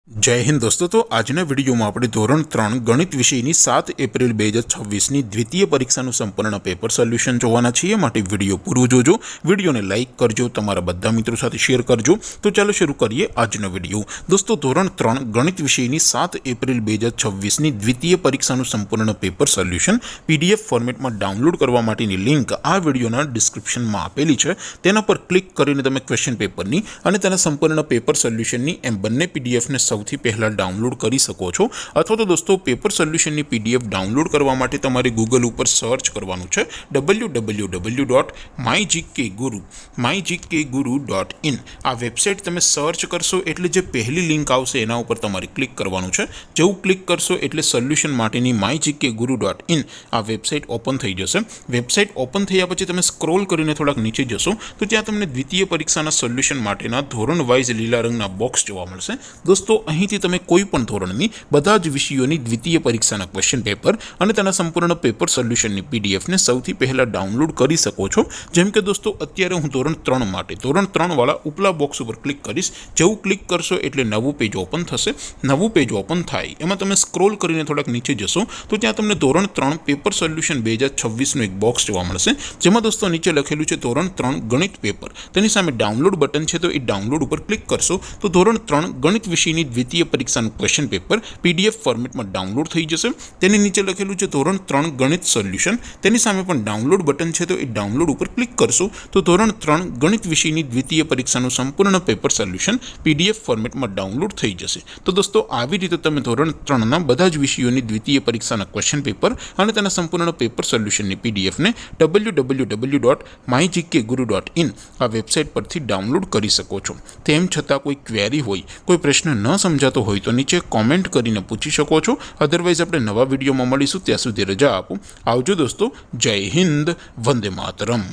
जय हिंद दोस्तों। तो आजना विडियो में આપણે ધોરણ 3 ગણિત વિષયની 7 એપ્રિલ 2026 ની દ્વિતીય પરીક્ષાનું સંપૂર્ણ પેપર સોલ્યુશન જોવાના છીએ। માટે વિડિયો પૂરો જોજો, વિડિયોને લાઈક કરજો, તમારા બધા મિત્રો સાથે શેર કરજો। તો ચાલો શરૂ કરીએ આજનો વિડિયો। દોસ્તો ધોરણ 3 ગણિત વિષયની 7 એપ્રિલ 2026 ની દ્વિતીય પરીક્ષાનું સંપૂર્ણ પેપર સોલ્યુશન પીડીએફ ફોર્મેટમાં ડાઉનલોડ કરવા માટેની લિંક આ વિડિયોના ડિસ્ક્રિપ્શનમાં આપેલી છે। તેના પર ક્લિક કરીને તમે ક્વેશ્ચન પેપરની અને તેના સંપૂર્ણ પેપર સોલ્યુશનની એમ બંને પીડીએફને સૌથી પહેલા ડાઉનલોડ કરી શકો છો। અથવા તો દોસ્તો પેપર સોલ્યુશનની પીડીએફ ડાઉનલોડ કરવા માટે તમારે ગૂગલ ઉપર સર્ચ કરવાનું છે www.mygkguru.in। આ વેબસાઇટ તમે સર્ચ કરશો એટલે જે પહેલી લિંક આવશે એના ઉપર તમારે ક્લિક કરવાનું છે। જેવું ક્લિક કરશો એટલે સોલ્યુશન માટેની mygkguru.in આ વેબસાઇટ ઓપન થઈ જશે। વેબસાઇટ ઓપન થયા પછી તમે સ્ક્રોલ કરીને થોડાક નીચે જશો તો ત્યાં તમને દ્વિતીય પરીક્ષાના સોલ્યુશન માટેના ધોરણ વાઇઝ લીલા રંગના બોક્સ જોવા મળશે। દોસ્તો અહીંથી તમે કોઈ પણ ધોરણની બધા જ વિષયોની દ્વિતીય પરીક્ષાના ક્વેશ્ચન પેપર અને તેના સંપૂર્ણ પેપર સોલ્યુશનની પીડીએફને સૌથી પહેલા ડાઉનલોડ કરી શકો છો। જેમ કે દોસ્તો અત્યારે હું ધોરણ 3 માટે ધોરણ 3 વાળા ઉપલા બોક્સ ઉપર ક્લિક કરીશ। જેવું ક્લિક કરશો એટલે નવું પેજ ઓપન થશે। નવું પેજ ઓપન થાય એમાં તમે સ્ક્રોલ કરીને થોડાક નીચે જશો તો ત્યાં તમને ધોરણ 3 પેપર સોલ્યુશન 2026નું એક બોક્સ જોવા મળશે। જેમાં દોસ્તો નીચે લખેલું છે ધોરણ 3 ગણિત પેપર। તેની સામે ડાઉનલોડ બટન છે તો એ ડાઉનલોડ ઉપર ક્લિક કરશો તો ધોરણ 3 ગણિત વિષયની દ્વિતીય પરીક્ષાનું ક્વેશ્ચન પેપર પીડીએફ ફોર્મેટમાં ડાઉનલોડ થઈ જશે। તેની નીચે લખેલું છે ધોરણ 3 ગણિત સોલ્યુશન। તેની સામે પણ ડાઉનલોડ બટન છે તો એ ડાઉનલોડ ઉપર ક્લિક કરશો તો ધોરણ 3 ગણિત વિષયની દ્વિતીય પરીક્ષાનું સંપૂર્ણ પેપર સોલ્યુશન પીડીએફ ફોર્મેટમાં ડાઉનલોડ થઈ જશે। તો દોસ્તો આવી રીતે તમે ધોરણ 3ના બધા જ વિષયોની દ્વિતીય પરીક્ષાના ક્વેશ્ચન પેપર અને તેના સંપૂર્ણ પેપર સોલ્યુશનની પીડીએફને www.mygkguru.in આ વેબસાઇટ પરથી ડાઉનલોડ કરી શકો છો। તેમ છતાં કોઈ ક્વેરી હોય, કોઈ પ્રશ્ન ન સમજાતો હોય તો નીચે કોમેન્ટ કરીને પૂછી શકો છો। અધરવાઇઝ આપણે નવા વિડીયોમાં મળીશું, ત્યાં સુધી રજા આપો। આવજો દોસ્તો। જય હિન્દ, વંદે માતરમ।